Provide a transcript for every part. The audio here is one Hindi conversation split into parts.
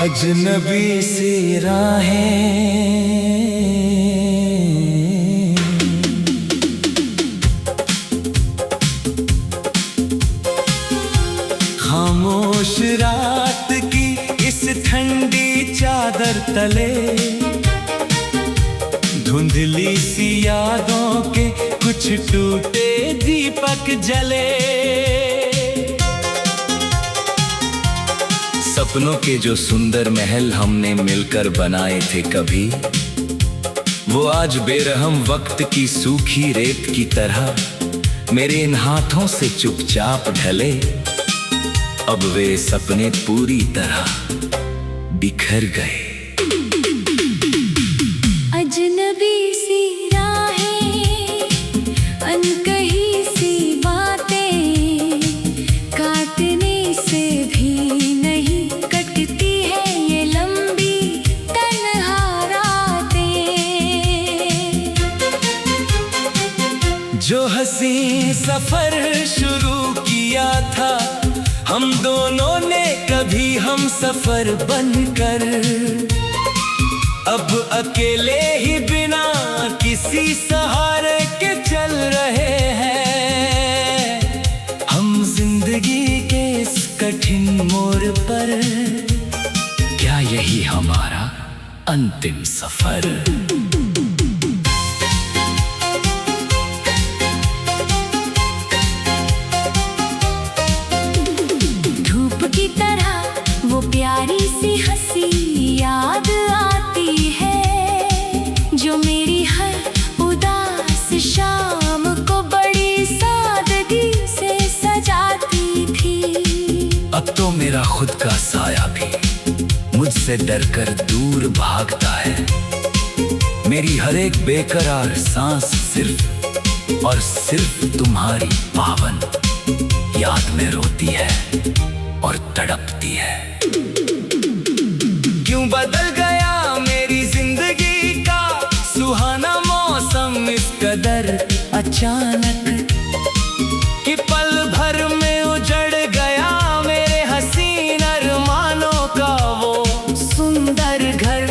अजनबी सी राहें, खामोश रात की इस ठंडी चादर तले, धुंधली सी यादों के कुछ टूटे दीपक जले। सपनों के जो सुंदर महल हमने मिलकर बनाए थे कभी, वो आज बेरहम वक्त की सूखी रेत की तरह मेरे इन हाथों से चुपचाप ढले। अब वे सपने पूरी तरह बिखर गए। अजनबी सी राहें, अनकही सी बातें, काटने से भी नहीं कटती है ये लंबी तन्हा रातें। जो हंसी सफर शुरू किया था हम दोनों ने कभी हम सफर बनकर, अब अकेले ही बिना किसी सहारे के चल रहे हैं हम जिंदगी के इस कठिन मोड़ पर। क्या यही हमारा अंतिम सफर? की तरह वो प्यारी सी हंसी याद आती है, जो मेरी हर उदास शाम को बड़ी सादगी से सजाती थी। अब तो मेरा खुद का साया भी मुझसे डरकर दूर भागता है। मेरी हर एक बेकरार सांस सिर्फ और सिर्फ तुम्हारी पावन याद में रोती है और तड़पती है। क्यों बदल गया मेरी जिंदगी का सुहाना मौसम इस कदर अचानक, कि पल भर में उजड़ गया मेरे हसीन अरमानों का वो सुंदर घर।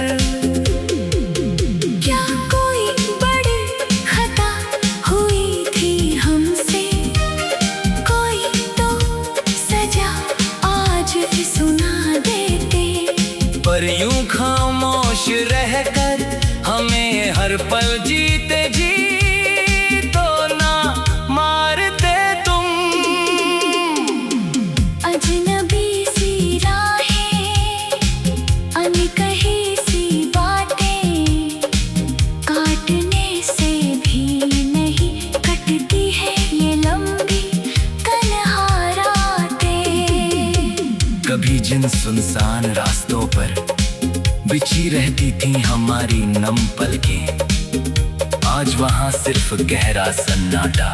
क्या कोई बड़ी खता हुई थी हमसे, कोई तो सजा सुना देते। पर यूं खामोश रहकर हमें हर पल जीते जी तो ना मारते तुम। अजनबी सी राहें, अनकही सी बातें, काटने से भी नहीं कटती है ये लंबी तन्हा रातें। कभी जिन सुनसान रास्तों पर बिछी रहती थी हमारी नम पलकें, आज वहां सिर्फ गहरा सन्नाटा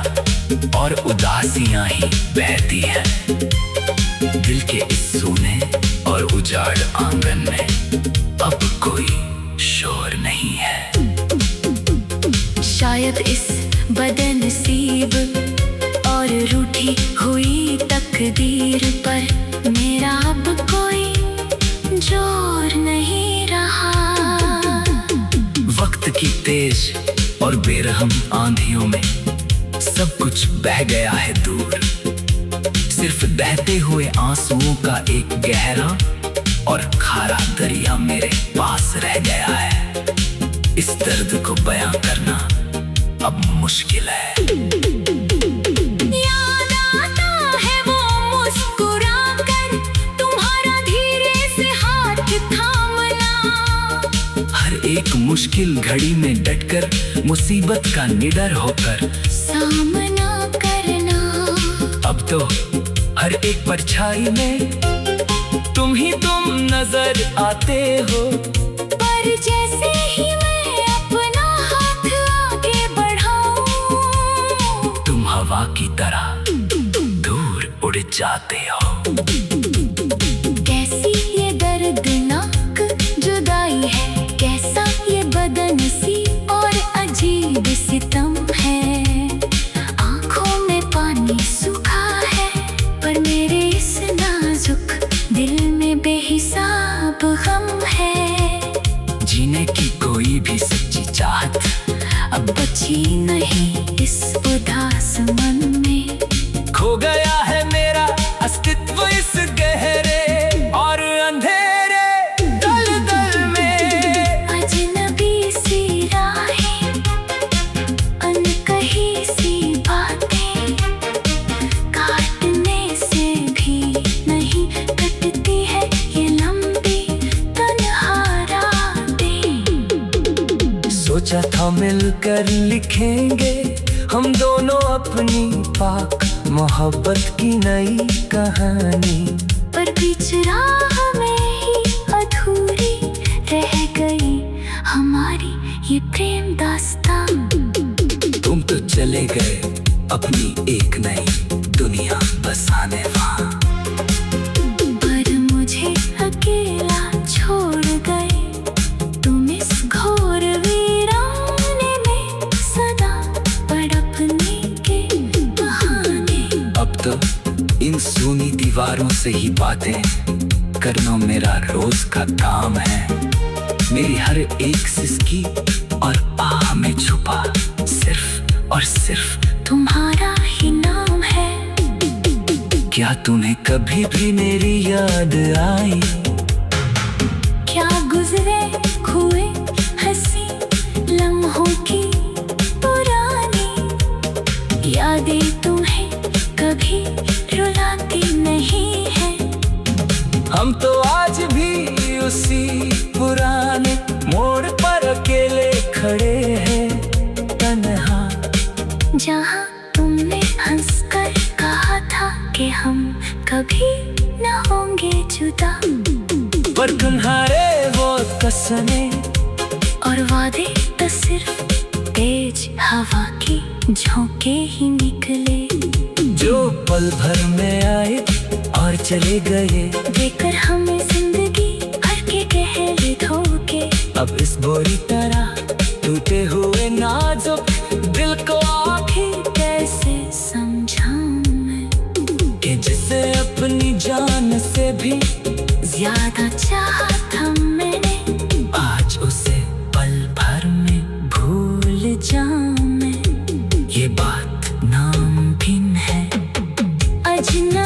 और उदासियां ही बहती हैं। दिल के इस सूने और उजाड़ आंगन में अब कोई शोर नहीं है। शायद इस बदनसीब और रूठी हुई तकदीर पर मेरा अब कोई जोर नहीं रहा। वक्त की तेज और बेरहम आंधियों में सब कुछ बह गया है दूर। सिर्फ बहते हुए आंसुओं का एक गहरा और खारा दरिया मेरे पास रह गया है। इस दर्द को बयां करना अब मुश्किल है। एक मुश्किल घड़ी में डटकर मुसीबत का निडर होकर सामना करना। अब तो हर एक परछाई में तुम ही तुम नजर आते हो। पर जैसे ही मैं अपना हाथ आगे बढ़ाऊं, तुम हवा की तरह दूर उड़ जाते हो। कैसी ये दर्दनाक जुदाई है, कैसा ये बदनसी और अजीब सितम है। आंखों में पानी सूखा है, पर मेरे इस नाजुक दिल में बेहिसाब आसमान में। खो गया है मेरा अस्तित्व इस गहरे और अंधेरे दलदल में। अजनबी सी राहें, अनकही सी बातें, काटने से भी नहीं कटती है ये लंबी तन्हा रातें। सोचा था मिलकर लिखेंगे हम दोनों अपनी पाक मोहब्बत की नई कहानी, पर बीच राह में ही अधूरी रह गई हमारी ये प्रेम दास्तां। तुम तो चले गए अपनी एक नई दुनिया बसाने वहाँ, पर मुझे अकेला छोड़ गए तुम इस घोर वीराने में सदा तड़पने के बहाने। अब तो इन सूनी दीवारों से ही बातें करना मेरा रोज का काम है। मेरी हर एक सिसकी और आह में छुपा सिर्फ और सिर्फ तुम्हारा ही नाम है। क्या तुम्हें कभी भी मेरी याद आई? क्या गुजरे हुए हंसी लम्हों की पुरानी यादें तुम्हें कभी रुलाती नहीं है। हम तो आज भी उसी पुराने मोड़ पर अकेले खड़े हैं तन्हा, जहाँ तुमने हंसकर कहा था कि हम कभी न होंगे जुदा, पर तुम्हारे वो कसमें और वादे तो सिर्फ तेज हवा की झोंके ही निकले। जो पल भर में आए और चले गए, देकर हमें जिंदगी भर के गहरे धोखे। अब इस बुरी तरह टूटे हुए नाजुक दिल को आखिर कैसे समझाऊं मैं कि जिसे अपनी जान से भी ज्यादा चाहा था मैंने, आज उसे पल भर में भूल जाऊं मैं। ये बात नामुमकिन है। अजनबी